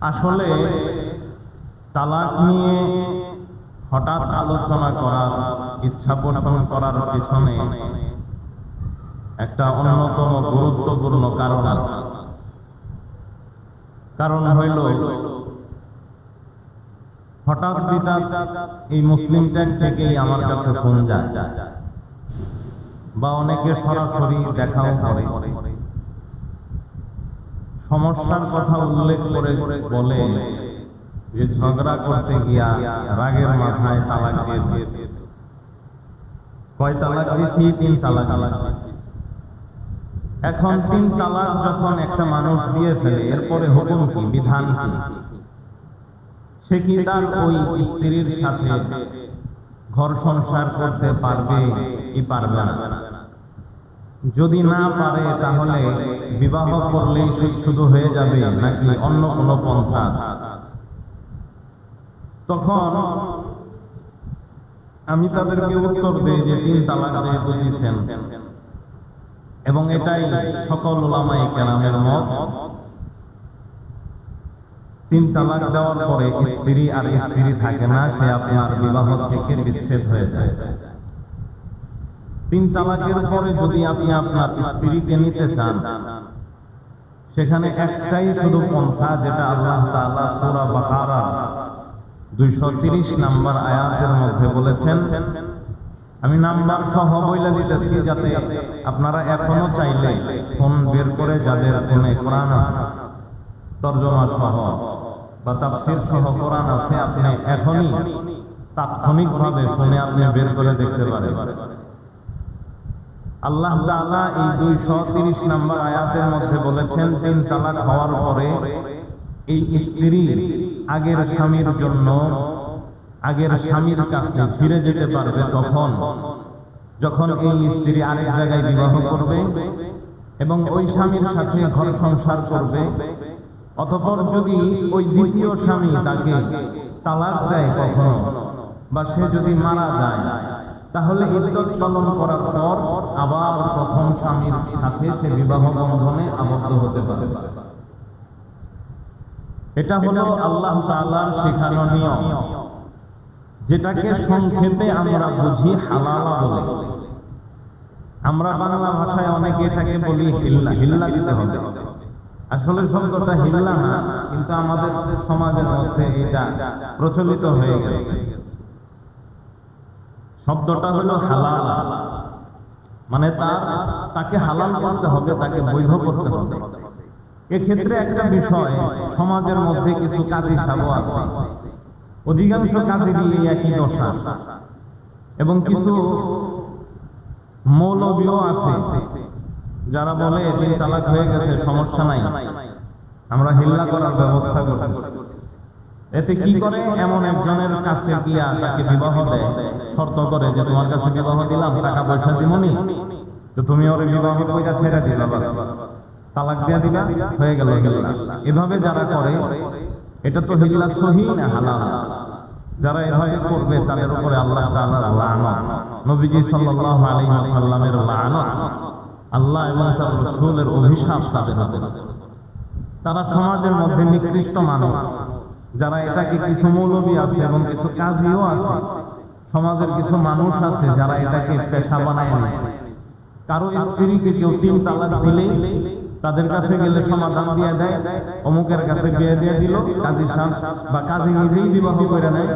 আসলে তালাক নিয়ে হঠাৎ আলোচনা করার ইচ্ছা পোষণ করার পিছনে একটা অন্যতম গুরুত্বপূর্ণ কারণ আছে। কারণ হইল হঠাৎ এই মুসলিম ট্যাগ থেকেই আমার কাছে ফোন যায়, বা অনেকে সরাসরি দেখাও করে, সমস্যার কথা উল্লেখ করে বলে যে ঝগড়া করতে গিয়া রাগের মাথায় তালাক দিয়ে দিয়েছে। কয় তালাক দিয়েছি? 3 তালাক। এখন 3 তালাক যখন একটা মানুষ দিয়ে ফেলে, এরপরে হুকুম কি, বিধান কি? সে কি তার ওই স্ত্রীর সাথে ঘর সংসার করতে পারবে কি পারবে না? যদি না পারে তাহলে বিবাহ করলেই শুধু হয়ে যাবে নাকি অন্য কোনো পন্থা? তখন আমি তাদেরকে উত্তর দেই যে 3 তালাক যেহেতু দিয়েছেন, এবং এটাই সকল উলামায়ে কেরামের মত, 3 তালাক দেওয়ার পরে স্ত্রী আর স্ত্রী থাকে না, সে আপনার বিবাহ থেকে বিচ্ছেদ হয়ে যায়। 3 তালাকের পরে যদি আপনি আপনার স্ত্রীকে নিতে চান, সেখানে একটাই শুধু পন্থা, যেটা আল্লাহ তাআলা সূরা বাকারা 230 নম্বর আয়াতের মধ্যে বলেছেন। আমি নাম্বার সহ বইলা দিতেছি, যাতে আপনারা এখনো চাইলে ফোন বের করে, যাদের ফোনে কোরআন আছে তরজমা সহ বা তাফসীর সহ কোরআন আছে, আপনি এখনই তাৎক্ষণিকভাবে ফোনে আপনি বের করে দেখতে পারেন। আল্লাহ তাআলা এই 230 নম্বর আয়াতের মধ্যে বলেছেন, 3 তালাক হওয়ার পরে এই স্ত্রী আগের স্বামীর জন্য আগের স্বামীর কাছে ফিরে যেতে পারবে তখন, যখন এই স্ত্রী আরেক জায়গায় বিবাহ করবে এবং ওই স্বামীর সাথে ঘর সংসার করবে। অতঃপর যদি ওই দ্বিতীয় স্বামী তাকে তালাক দেয় কখনো, বা সে যদি মারা যায়, তাহলে ইদ্দত পালন করার পর আবার প্রথম স্বামীর সাথে সে বিবাহ বন্ধনে আবদ্ধ হতে পারে। এটা হলো আল্লাহ তাআলার শেখানো নিয়ম, যেটাকে সংক্ষেপে আমরা বুঝি হালালা বলে। আমরা বাংলা ভাষায় অনেকে এটাকে বলি হিল্লা। হিল্লা দিতে হবে। আসলে শব্দটা হিল্লা না, কিন্তু আমাদের সমাজের মধ্যে এটা প্রচলিত হয়ে গেছে। শব্দটা হলো হালাল, মানে তাকে হালাল করতে হবে, তাকে বৈধ করতে হবে। এক্ষেত্রে একটা বিষয়, সমাজের মধ্যে কিছু কাজী সাধু আছে, অধিকাংশ কাজেরই একই দশা, এবং কিছু মৌলবীও আছে যারা বলে 3 তালাক হয়ে গেছে, সমস্যা নাই, আমরা হিল্লা করার ব্যবস্থা করতেছি। এতে কি করে, এমন একজনের কাছে গিয়া তাকে বিবাহ দেয়, শর্ত করে যে তোমার কাছে বিবাহ দিলাম, টাকা পয়সা দিমনি, তো তুমি ওর বিবাহ কইরা ছেড়ে দিলা, বাস তালাক দিয়া দিলা, হয়ে গেল হিল্লা। এভাবে যারা করে, এটা তো হিল্লা সহিহ না হালাল। যারা এভাবে করবে তাদের উপরে আল্লাহ তাআলার লানত, নবীজি সাল্লাল্লাহু আলাইহি ওয়াসাল্লামের লানত, আল্লাহ এবং তার রাসূলের অভিশাপ তাদের উপর। তারা সমাজের মধ্যে নিকৃষ্ট মানুষ, যারা এটাকে, কিছু মৌলবী আছে এবং কিছু কাজীও আছে, সমাজের কিছু মানুষ আছে যারা এটাকে পেশা বানায় নিয়েছে। কারো স্ত্রীকে কেউ 3 তালাক দিলেই তাদের কাছে গেলে সমাধান দিয়ে দেয়, অমুকের কাছে বিয়ে দিয়ে দিল কাজী সাহেব, বা কাজী নিজেই বিবাহ করে নেয়,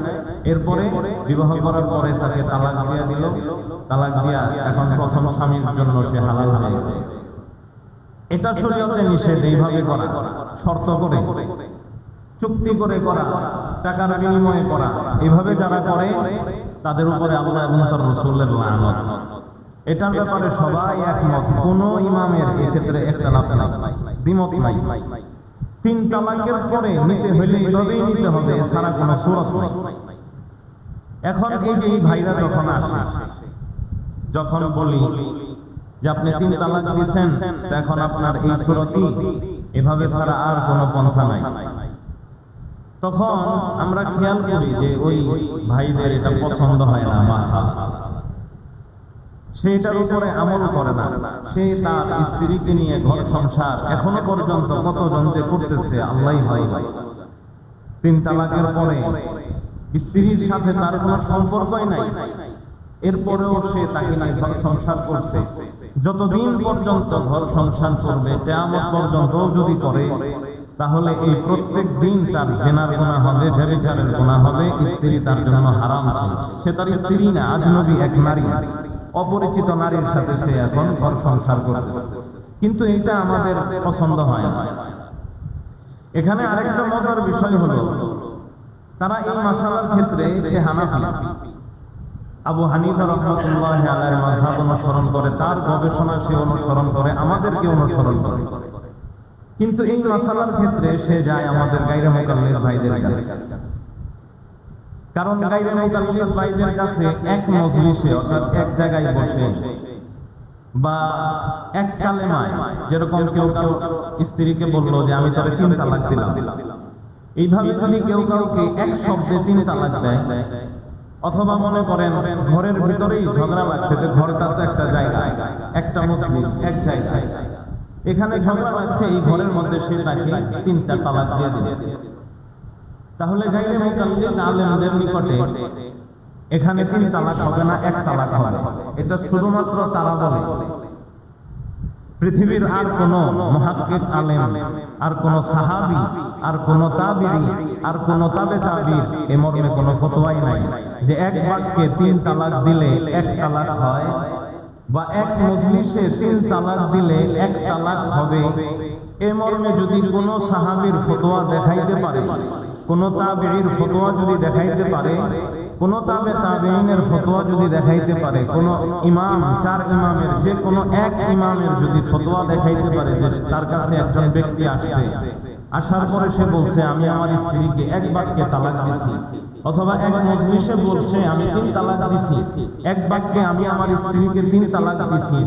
এরপরে বিবাহ করার পরে তাকে তালাক দিয়ে দিল, তালাক দিয়া এখন প্রথম স্বামীর জন্য সে হালাল হয়ে গেল। এটা শরীয়তে নিষেধ। এইভাবে করা, শর্ত করে, চুক্তি করে করা, টাকার বিনিময়ে করা, এইভাবে যারা করে তাদের উপরে আল্লাহ এবং তার রাসূলের লানত। এটার ব্যাপারে সবাই একমত, কোন ইমামের এক্ষেত্রে ইখতিলাফ নাই, দ্বিমত নাই। 3 তালাকের পরে নিতে হলে এইভাবেই নিতে হবে, এছাড়া কোনো সুরত নাই। এখন এই যে এই ভাইরা যখন আসে, যখন বলি যে আপনি 3 তালাক দিয়েছেন, এখন আপনার এই সুরতই, এভাবে ছাড়া আর কোনো পন্থা নাই, তখন আমরা খেয়াল করি যে ওই ভাইদের এটা পছন্দ হয় না, মাশাআল্লাহ, সেটার উপরে আমল করে না। সে তার স্ত্রীকে নিয়ে ঘর সংসার এখনো পর্যন্ত কতজন যে করতেছে আল্লাহই ভালো। তিন তালাকের পরে স্ত্রীর সাথে তার কোনো সম্পর্কই নাই, এরপরেও সে তাকে নিয়ে ঘর সংসার করছে, যতদিন পর্যন্ত ঘর সংসার করবে কিয়ামত পর্যন্ত যদি করে, তাহলে এই প্রত্যেক দিন তার জিনার গুনাহ হবে, ব্যভিচারের গুনাহ হবে, স্ত্রী তার জন্য হারাম ছিল। সে তার স্ত্রী না, আজনবী এক নারী, অপরিচিত নারীর সাথে সে এখন ঘর সংসার করতেছে। কিন্তু এটা আমাদের পছন্দ হয় না। এখানে আরেকটা মজার বিষয় হলো, তারা এই মাসালার ক্ষেত্রে, সে হানাফি, আবু হানিফা রাহমাতুল্লাহি আলাইহির মাযহাব অনুসরণ করে, তার গবেষণা সে অনুসরণ করে, আমাদেরকে অনুসরণ করে। কিন্তু এই মাসালার ক্ষেত্রে সে যায় আমাদের গায়রে মুকাল্লিদ ভাইদের কাছে। কারণ গায়রে মুকাল্লিদ ভাইদের কাছে এক মজলিসে, অর্থাৎ এক জায়গায় বসে বা এক কালেমায়, যেরকম কেউ কেউ স্ত্রীকে বললো যে আমি তবে 3 তালাক দিলাম, এইভাবে যদি কেউ কাউকে এক শব্দে 3 তালাক দেয়, অথবা মনে করেন ঘরের ভিতরেই ঝগড়া লাগছে, তো ঘরটা তো একটা জায়গা, একটা মজলিস, এক জায়গায়, এখানে ঝগড়া লাগছে, এই ঘরের মধ্যে সে তাকে 3টা তালাক দিয়ে দিবে, তাহলে গায়রে মুকাল্লিদ আলেমদের নিকটে এখানে 3 তালাক হবে না, 1 তালাক হবে। এটা শুধুমাত্র তারা বলে। পৃথিবীর আর কোন মুহাক্কিক আলেম, আর কোন সাহাবী, আর কোন তাবিঈ, আর কোন তাবে তাবিঈর এ মর্মে কোন ফতোয়াই নাই যে এক বাক্যে 3 তালাক দিলে 1 তালাক হয়, বা এক মজলিসে 3 তালাক দিলে 1 তালাক হবে। এ মর্মে যদি কোন সাহাবীর ফতোয়া দেখাইতে পারে, কোন তাবিঈর ফতোয়া যদি দেখাইতে পারে, কোন তাবে তাবেঈনের ফতোয়া যদি দেখাইতে পারে, কোন ইমাম, 4 ইমামের যে কোন এক ইমামের যদি ফতোয়া দেখাইতে পারে যে তার কাছে একজন ব্যক্তি আসছে, আসার পরে সে বলছে আমি আমার স্ত্রীকে এক বাক্যে তালাক দিছি, অথবা এক মজলিসে বলছে আমি 3 তালাক দিছি, এক বাক্যে আমি আমার স্ত্রীকে 3 তালাক দিছি,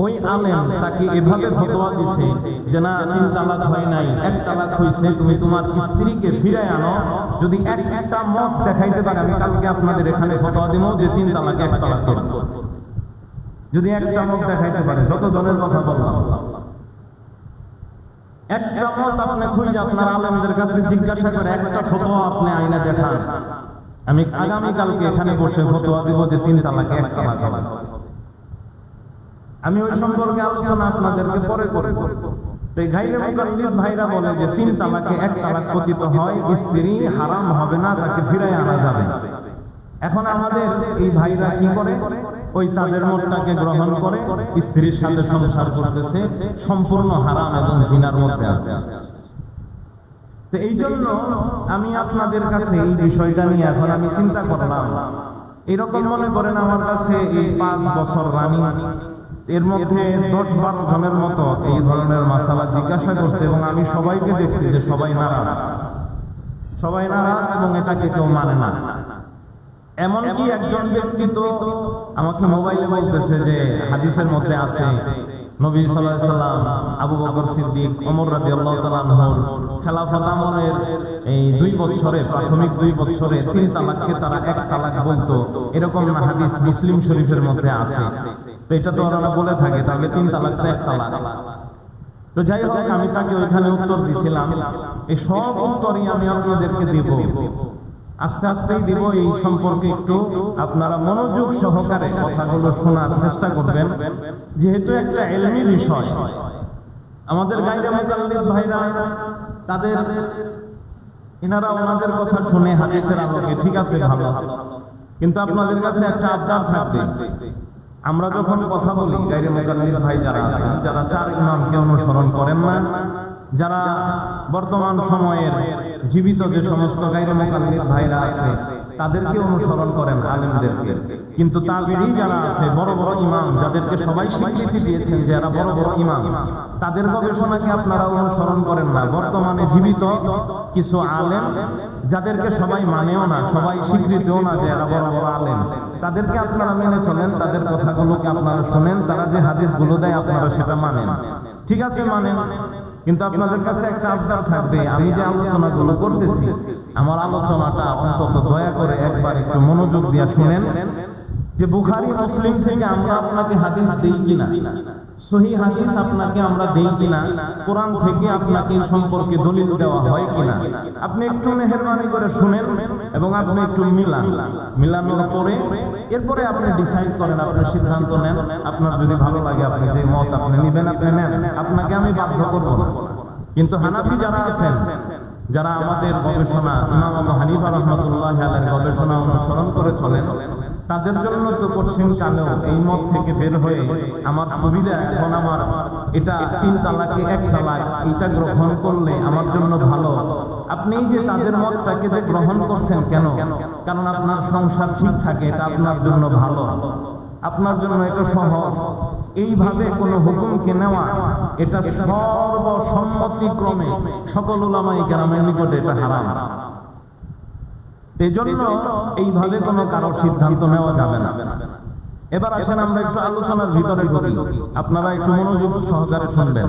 ওই আলেম তাকে এভাবে ফতোয়া দিছে যে না 3 তালাক হয় নাই, 1 তালাক হইছে, তুমি তোমার স্ত্রীকে ফিরায় আনো। যদি একটা মত দেখাইতে পারে, আমি কালকে আপনাদের এখানে ফতোয়া দিব যে 3 তালাক 1 তালাক করব, যদি একটা মত দেখাইতে পারে, যত জনের কথা বললাম, একটা মত আপনি খুঁজে আপনার আলেমদের কাছে জিজ্ঞাসা করে একটা ফতোয়া আপনি আইনা দেখান, আমি আগামী কালকে এখানে বসে ফতোয়া দিব যে 3 তালাক 1 তালাক হবে। আমি ওই সম্পর্কে আলোচনা আপনাদেরকে পরে করব। তো এই গায়রে মুকাল্লিদ ভাইরা বলে যে 3 তালাকে 1 তালাক পতিত হয়, স্ত্রী হারাম হবে না, তাকে ফিরায় আনা যাবে। এখন আমাদের এই ভাইরা কি করে, ওই তাদের মতটাকে গ্রহণ করে স্ত্রীর সাথে সংসার করতেছে, সম্পূর্ণ হারাম এবং জিনার মধ্যে আছে। তো এই জন্য আমি আপনাদের কাছে এই বিষয়টা নিয়ে এখন আমি চিন্তা করলাম, এরকম মনে করেন আমার কাছে এই 5 বছর রানী, এর মধ্যে 10-12 জনের মতো এই ধরনের মাসালা জিজ্ঞাসা করছে, এবং আমি সবাইকে দেখছি যে সবাই নারাজ, এবং এটাকে কেউ মানে না। এমনকি একজন ব্যক্তি তো আমাকে মোবাইলে বলতেছে যে হাদিসের মধ্যে আছে নবী সাল্লাল্লাহু আলাইহি সাল্লাম, আবু বকর সিদ্দিক, ওমর রাদিয়াল্লাহু তাআলা আনহুর খেলাফত আমলের এই 2 বছরে, প্রাথমিক 2 বছরে 3 তালাককে তারা 1 তালাক বলতো, এরকম হাদিস মুসলিম শরীফের মধ্যে আছে। তো এটা তো ওরা বলে থাকে, তাহলে 3 তালাকটা 1 তালাক। তো যাই হোক, আমি তাকে ওইখানে উত্তর দিছিলাম, এই সব উত্তরই আমি আপনাদেরকে দিব, আস্তে আস্তেই দিব। এই সম্পর্কে একটু আপনারা মনোযোগ সহকারে কথাগুলো শোনার চেষ্টা করবেন, যেহেতু একটা ইলমি বিষয়। আমাদের গায়রে মুকাল্লিদ ভাইরা তাদের এনারা ওনাদের কথা শুনে হাদিসের আলোকে ঠিক আছে ভালো, কিন্তু আপনাদের কাছে একটা আবদার থাকবে, আমরা যখন কথা বলি গায়রে মুকাল্লিদ ভাই যারা আছেন, যারা 4 ইমামকে অনুসরণ করেন না, যারা বর্তমান সময়ের জীবিত যে সমস্ত গায়রে মুকাল্লিদ ভাইরা আছে তাদেরকে অনুসরণ করেন, আলেমদেরকে, কিন্তু তাবিঈ যারা আছে, বড় বড় ইমাম যাদেরকে সবাই স্বীকৃতি দিয়েছেন যে এরা বড় বড় ইমাম, তাদের গবেষণাকে আপনারা অনুসরণ করেন না। বর্তমানে জীবিত কিছু আলেম যাদেরকে সবাই মানেও না, সবাই স্বীকৃতিও না যে এরা বড় বড় আলেম, তাদেরকে আপনারা মেনে চলেন, তাদের কথাগুলোকে আপনারা শুনেন, তারা যে হাদিসগুলো দেয় আপনারা সেটা মানেন, ঠিক আছে মানেন। কিন্তু আপনাদের কাছে একটা আবদার থাকবে, আমি যে আলোচনাগুলো করতেছি, আমার আলোচনাটা অন্তত দয়া করে একবার একটু মনোযোগ দিয়ে শুনেন, যে বুখারী মুসলিম থেকে আমরা আপনাকে হাদিস দেই কিনা, সহিহ হাদিস আপনাকে আমরা দেই কিনা, কোরআন থেকে আপনাকে এই সম্পর্কে দলিল দেওয়া হয় কিনা, আপনি একটু মেহেরবানি করে শুনেন এবং আপনি একটু মিলানোর পরে এরপরে আপনি ডিসাইড করেন, আপনি সিদ্ধান্ত নেন। আপনার যদি ভালো লাগে আপনি যে মত আপনি নেবেন আপনি নেন, আপনাকে আমি বাধ্য করব না। কিন্তু হানাফি যারা আছেন, যারা আমাদের গবেষণা ইমাম আবু হানিফা রাহমাতুল্লাহি আলাইহির গবেষণা অনুসরণ করে চলেন, তাদের জন্য তো কঠিন কালেও এই মত থেকে বের হয়ে আমার সুবিধা, এখন আমার এটা 3 তালাকে 1 তালাক, এটা গ্রহণ করলে আমার জন্য ভালো। আপনি যে তাদের মতটাকে যে গ্রহণ করছেন কেন? কারণ আপনার সংসার ঠিক থাকে, এটা আপনার জন্য ভালো, আপনার জন্য এটা সহজ। এইভাবে কোন হুকুমকে নেওয়া এটা সর্বসম্মতিক্রমে সকল উলামায়ে কেরামের নিকটে এটা হারাম। এজন্য এইভাবে কোনো কারোর সিদ্ধান্ত নেওয়া যাবে না। এবার আসেন আমরা একটু আলোচনার ভিতরে ঢুকি, আপনারা একটু মনোযোগ সহকারে শুনবেন।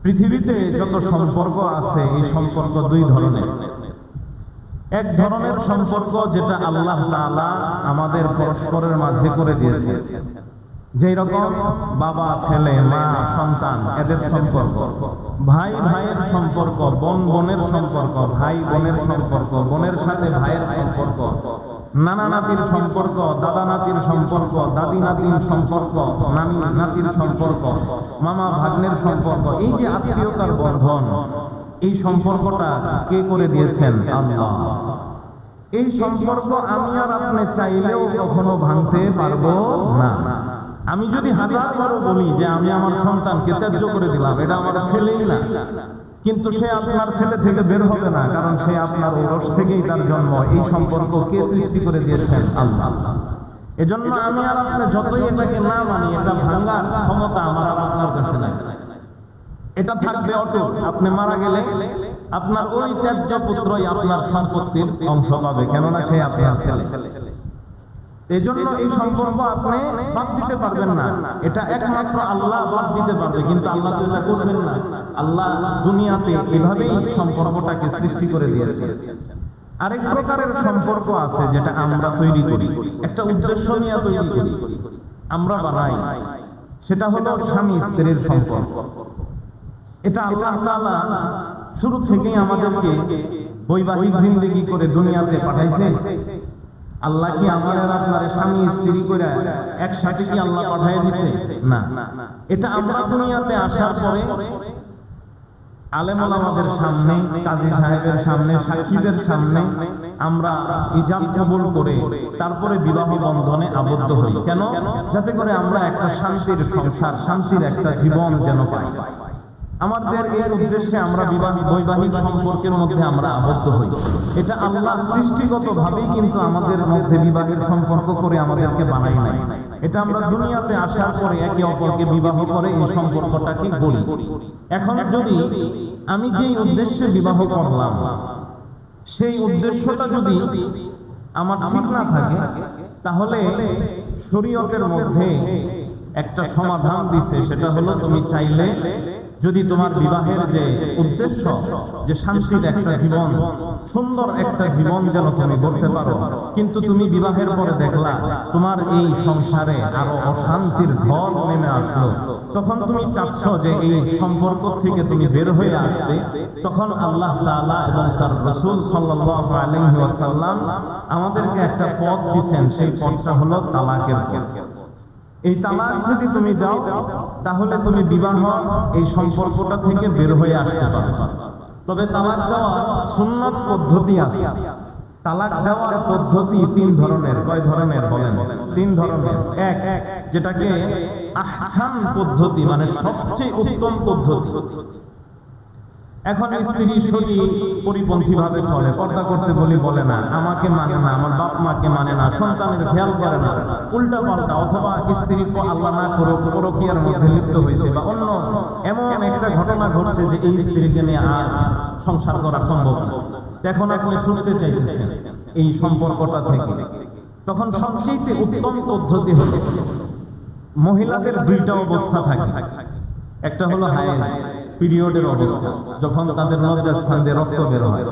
পৃথিবীতে যত সম্পর্ক আছে এই সম্পর্ক 2 ধরনের। এক ধরনের সম্পর্ক যেটা আল্লাহ তাআলা আমাদের পরস্পরের মাঝে করে দিয়েছে, যেই রকম বাবা ছেলে, মা সন্তান, এদের সম্পর্ক, ভাই ভাইয়ের সম্পর্ক, বোন বোনের সম্পর্ক, ভাই বোনের সম্পর্ক, বোনের সাথে ভাইয়ের সম্পর্ক, নানা নাতির সম্পর্ক, দাদা নাতির সম্পর্ক, দাদি নাতির সম্পর্ক, নানি নাতির সম্পর্ক, মামা ভাগ্নের সম্পর্ক, এই যে আত্মীয়তার বন্ধন, এই সম্পর্কটা কে করে দিয়েছেন? আল্লাহ। এই সম্পর্ক আমি আর আপনি চাইলেও কখনো ভাঙতে পারবো না। আমি যদি 1000 বার বলি যে আমি আমার সন্তানকে ত্যায্য করে দিলাম, এটা আমার ছেলেই না, কিন্তু সে আপনার ছেলে থেকে বের হবে না, কারণ সে আপনার ঔরস থেকেই তার জন্ম। এই সম্পর্ক কে সৃষ্টি করে দিয়েছেন? আল্লাহ। এজন্য আমি আর আপনি যতই এটাকে না মানি, এটা ভাঙার ক্ষমতা আমার আর আপনার কাছে নাই। এটা থাকবে অটুট। আপনি মারা গেলে আপনার ওই ত্যায্য পুত্রই আপনার সম্পত্তির অংশ পাবে, কেননা সে আপনার ছেলে। এজন্য এই সম্পর্ক আপনি বাদ দিতে পারবেন না, এটা একমাত্র আল্লাহ বাদ দিতে পারবে। কিন্তু আল্লাহ তো এটা করবেন না। আল্লাহ দুনিয়াতে এভাবেই সম্পর্কটাকে সৃষ্টি করে দিয়েছে। আরেক প্রকারের সম্পর্ক আছে যেটা আমরা তৈরি করি, একটা উদ্দেশ্য নিয়ে তৈরি করি, আমরা বানাই। সেটা হলো স্বামী স্ত্রীর সম্পর্ক। এটা আল্লাহ তাআলা শুরু থেকেই আমাদেরকে বৈবাহিক জিন্দেগি করে দুনিয়াতে পাঠাইছেন। আল্লাহ কি আমার আর আপনার স্বামী স্ত্রী করে একসাথে কি আল্লাহ পাঠিয়ে দিয়েছে? না, এটা আমরা দুনিয়াতে আসার পরে আলেম ওলামাদের সামনে, কাজী সাহেবের সামনে, সাক্ষীদের সামনে আমরা ইজাব কবুল করে তারপরে বিবাহ বন্ধনে আবদ্ধ হই। কেন? যাতে করে আমরা একটা শান্তির সংসার, শান্তির একটা জীবন যেন পাই। আমাদের এই উদ্দেশ্যে আমরা বৈবাহিক সম্পর্কের মধ্যে আমরা আবদ্ধ হই। এটা আল্লাহ সৃষ্টিগতভাবেই কিন্তু আমাদের মধ্যে বিবাহের সম্পর্ক করে আমাদেরকে বানাই নাই। এটা আমরা দুনিয়াতে আসার পরে একে অপরকে বিবাহ করে এই সম্পর্কটাকে গড়ি। এখন যদি আমি যেই উদ্দেশ্যে বিবাহ করলাম, সেই উদ্দেশ্যটা যদি আমার ঠিক না থাকে, তাহলে শরীয়তের মধ্যে একটা সমাধান দিছে। সেটা হলো, তুমি চাইলে যদি তোমার বিবাহের যে উদ্দেশ্য, যে শান্তির একটা জীবন, সুন্দর একটা জীবন যেন তুমি গড়তে পারো, কিন্তু তুমি বিবাহের পরে দেখলা তোমার এই সংসারে আরো অশান্তির ঢল নেমে আসলো, তখন তুমি চাচ্ছ যে এই সম্পর্ক থেকে তুমি বের হয়ে আসতে, তখন আল্লাহ তাআলা এবং তার রাসূল সাল্লাল্লাহু আলাইহি ওয়াসাল্লাম আমাদেরকে একটা পথ দিবেন। সেই পথটা হলো তালাকের পথ। এই তালাক যদি তুমি দাও, তাহলে তুমি বিবাহ এই সম্পর্কটা থেকে বের হয়ে আসতে পারবে। তবে তালাক দেওয়া সুন্নাত পদ্ধতি আছে। তালাক দেওয়ার পদ্ধতি 3 ধরনের। কয় ধরনের বলেন? 3 ধরনের। এক, যেটাকে আহসান পদ্ধতি, মানে সবচেয়ে উত্তম পদ্ধতি। এখন স্ত্রী শরীর পরিপন্থী ভাবে চলে, পর্দা করতে বলে না, আমাকে মানে না, আমার বাপ মাকে মানে না, সন্তানের খেয়াল করে না, উল্টা পাল্টা, অথবা স্ত্রী আল্লাহ না করো পরকীয়ার মধ্যে লিপ্ত হয়েছে, বা অন্য এমন একটা ঘটনা ঘটছে যে এই স্ত্রীকে নিয়ে আর সংসার করা সম্ভব না। এখন আপনি শুনতে চাইতেছেন এই সম্পর্কটা থেকে, তখন সবচেয়ে উত্তম পদ্ধতি হলো, মহিলাদের 2টা অবস্থা থাকে। একটা হলো হায়েজ, পিরিয়ডের অবস্থা, যখন তাদের লজ্জাস্থান দিয়ে রক্ত বের হয়,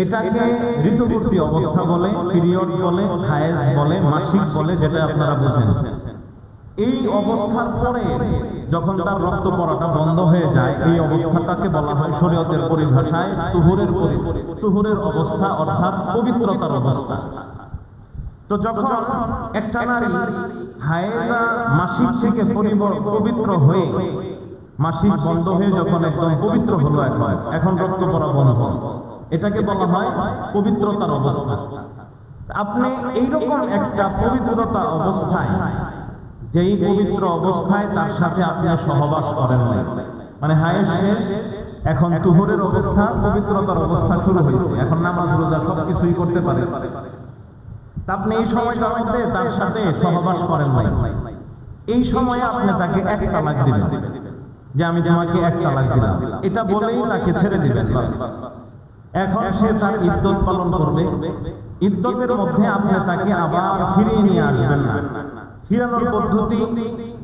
এটাকে ঋতুবর্তী অবস্থা বলে, পিরিয়ড বলে, হায়েজ বলে, মাসিক বলে, যেটা আপনারা বুঝেন। এই অবস্থার পরে যখন তার রক্ত পড়াটা বন্ধ হয়ে যায়, এই অবস্থাটাকে বলা হয় শরীয়তের পরিভাষায় তুহুরের অবস্থা, অর্থাৎ পবিত্রতার অবস্থা। তো যখন একটা নারী হায়েজা মাসিক থেকে পবিত্র হয়ে, মাসিক বন্ধ হয়ে যখন একদম পবিত্র হলো, এখন রক্ত পড়া বন্ধ, এটাকে বলা হয় পবিত্রতার অবস্থা। আপনি এইরকম একটা পবিত্রতা অবস্থায়, যেই পবিত্র অবস্থায় তার সাথে আপনি সহবাস করেন নাই, মানে হায়েজ শেষ, এখন তুহুরের অবস্থা, পবিত্রতার অবস্থা শুরু হয়েছে, এখন নামাজ রোজা সবকিছুই করতে পারে। আপনি এই সময়টার মধ্যে তার সাথে সহবাস করেন নাই, এই সময়ে আপনি তাকে এক তালাক দিবেন, যে আমি তোমাকে এক তালাক দিলাম, এটা বলেই তাকে ছেড়ে দিবেন। এখন সে তার ইদ্যত পালন করবে। ইদ্যতের মধ্যে আপনি তাকে আবার ফিরিয়ে নিয়ে আসবেন না। ফিরানোর পদ্ধতি,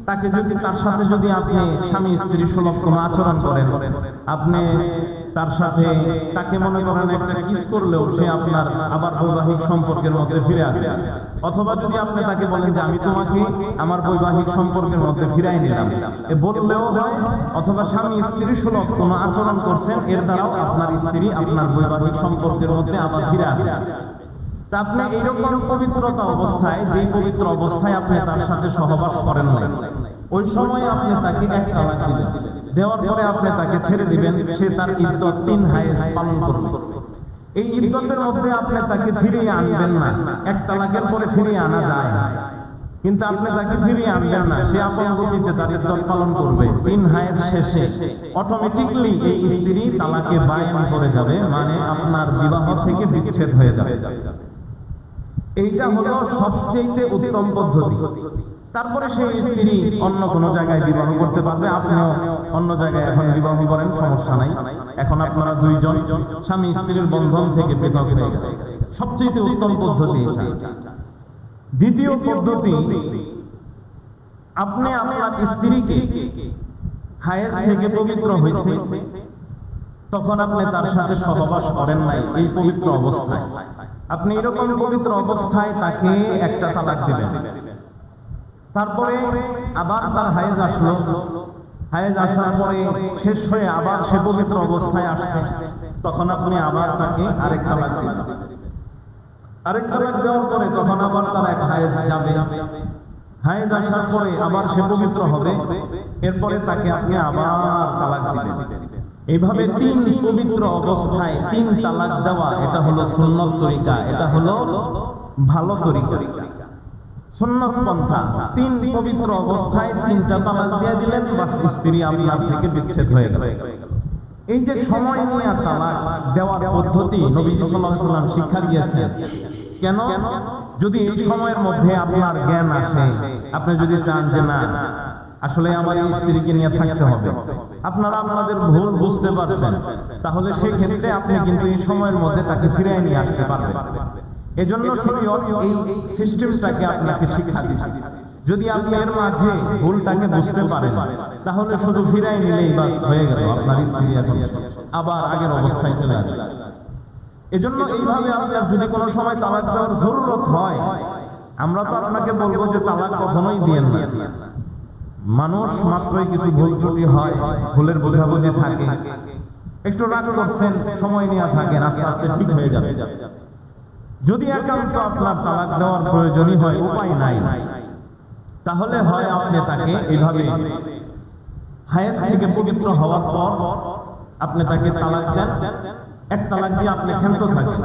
তাকে যদি তার সাথে যদি আপনি স্বামী স্ত্রী সুলভ কোনো আচরণ করেন, আপনি তার সাথে তাকে মনে করেন একটা কিস করলেও সে আপনার আবার বৈবাহিক সম্পর্কের মধ্যে ফিরে আসবে। অথবা যদি আপনি তাকে বলেন যে আমি তোমাকে আমার বৈবাহিক সম্পর্কের মধ্যে ফিরাই নিলাম, এ বললেও হয়। অথবা স্বামী স্ত্রী সুলভ কোনো আচরণ করছেন, এর দ্বারাও আপনার স্ত্রী আপনার বৈবাহিক সম্পর্কের মধ্যে আবার ফিরে আসবে। তা আপনি এইরকম পবিত্রতা অবস্থায়, যেই পবিত্র অবস্থায় আপনি তার সাথে সহবাস করেন নাই, ওই সময় আপনি তাকে এক তালাক দিবেন। দেওয়ার পরে আপনি তাকে ছেড়ে দিবেন, সে তার ইদ্যত 3 হায়েজ পালন করবে। এই ইদ্যতের মধ্যে আপনি তাকে ফিরিয়ে আনবেন না। এক তালাকের পরে ফিরিয়ে আনা যায়, কিন্তু আপনি তাকে ফিরিয়ে আনবেন না, সে আপন গতিতে তার ইদ্যত পালন করবে। 3 হায়েজ শেষে অটোমেটিকলি এই স্ত্রী তালাকে বায়ান করে যাবে, মানে আপনার বিবাহ থেকে বিচ্ছেদ হয়ে যাবে। এইটা হলো সবচেয়ে উত্তম পদ্ধতি। তারপরে সেই স্ত্রী অন্য কোনো জায়গায় বিবাহ করতে পারবে, আপনিও অন্য জায়গায় এখন বিবাহ করেন, সমস্যা নাই। এখন আপনারা দুইজন স্বামী স্ত্রীর বন্ধন থেকে পৃথক হয়ে গেলেন, সবচেয়ে উত্তম পদ্ধতি এটা। দ্বিতীয় পদ্ধতি, আপনি আপনার স্ত্রীকে হায়েজ থেকে পবিত্র হয়েছে, তখন আপনি তার সাথে সহবাস করেন নাই, এই পবিত্র অবস্থায় আপনি এরকম পবিত্র অবস্থায় তাকে একটা তালাক দিবেন। তারপরে আবার তার হায়েজ আসলো, হায়েজ আসার পরে শেষ হয়ে আবার সে পবিত্র অবস্থায় আসছে, তখন আপনি আবার তাকে আরেক তালাক দিবেন। আরেক তালাক দেওয়ার পরে তখন আবার তার এক হায়েজ যাবে, হায়েজ আসার পরে আবার সে পবিত্র হবে, এরপরে তাকে আপনি আবার তালাক দিবেন। এইভাবে 3 পবিত্র অবস্থায় 3 তালাক দেওয়া, এটা হলো সুন্নত তরিকা, এটা হলো ভালো তরিকা, সুন্নত পন্থা। 3 পবিত্র অবস্থায় 3টা তালাক দিয়ে দিলেন, বাস স্ত্রী আপনার থেকে বিচ্ছেদ হয়ে গেল। এই যে সময় নিয়ে তালাক দেওয়ার পদ্ধতি নবী সাল্লাল্লাহু আলাইহি ওয়াসাল্লাম শিক্ষা দিয়েছেন। কেন? যদি এই সময়ের মধ্যে আপনার জ্ঞান আসে, আপনি যদি চান যে না আসলে আমার এই স্ত্রীকে নিয়ে থাকতে হবে, আপনারা আপনাদের ভুল বুঝতে পারছেন, তাহলে সেই ক্ষেত্রে আপনি কিন্তু এই সময়ের মধ্যে তাকে ফিরিয়ে নিয়ে আসতে পারবেন। এজন্য শরীয়ত এই সিস্টেমটাকে আপনাকে শিক্ষা দিয়েছে। যদি আপনি এর মাঝে ভুলটাকে বুঝতে পারেন, তাহলে শুধু ফিরিয়ে নিলেই বাস হয়ে গেল, আপনার স্ত্রী এখন আবার আগের অবস্থায় চলে আসবে। এজন্য এইভাবে আপনার যদি কোনো সময় তালাক দেওয়ার জরুরত হয়, আমরা তো আপনাকে বলবো যে তালাক কখনোই দিয়েন না। মানুষ মাত্রই কিছু ভুল ত্রুটি হয়, ভুলের বোঝাবুঝি থাকে, একটু রাগ করছেন, সময় নিয়ে থাকেন, আস্তে আস্তে ঠিক হয়ে যাবে। যদি একান্ত আপনার তালাক দেওয়ার প্রয়োজনই হয়, উপায় নাই, তাহলে হয় আপনি তাকে এইভাবে হায়েজ থেকে পবিত্র হওয়ার পর আপনি তাকে তালাক দেন, এক তালাক দিয়ে আপনি ক্ষান্ত থাকেন।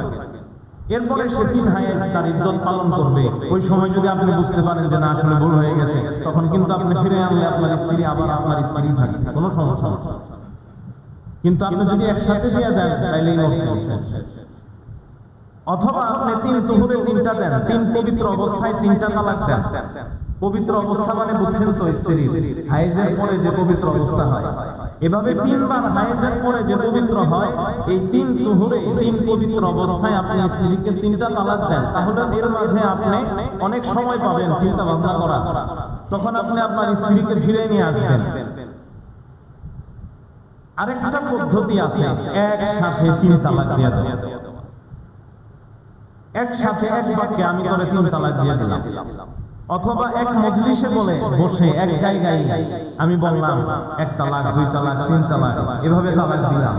এরপরে সে 3 হায়েজ তার ইদ্যত পালন করবে। ওই সময় যদি আপনি বুঝতে পারেন যে না আসলে ভুল হয়ে গেছে, তখন কিন্তু আপনি ফিরে আনলে আপনার স্ত্রী আবার আপনার স্ত্রী থাকে, কোনো সমস্যা নেই। কিন্তু আপনি যদি একসাথে দিয়ে দেন তাইলেই নষ্ট। অথবা আপনি 3 তুহুরে 3টা দেন, 3 পবিত্র অবস্থায় 3টা তালাক দেন। পবিত্র অবস্থা মানে বুঝছেন তো, স্ত্রী হায়েজের পরে যে পবিত্র অবস্থা হয়, এভাবে 3 বার হায়েজের পরে যে পবিত্র হয়, এই 3 তুহুরে 3 পবিত্র অবস্থায় আপনি স্ত্রীকে 3টা তালাক দেন, তাহলে এর মাঝে আপনি অনেক সময় পাবেন চিন্তা ভাবনা করা, তখন আপনি আপনার স্ত্রীকে ফিরে নিয়ে আসবেন। আরেকটা পদ্ধতি আছে, একসাথে 3 তালাক দিয়ে দেওয়া। একসাথে এক বাক্যে আমি তোরে 3 তালাক দিয়ে দিলাম, অথবা এক মজলিসে বসে এক জায়গায় আমি বললাম 1 তালাক 2 তালাক 3 তালাক এভাবে তালাক দিলাম,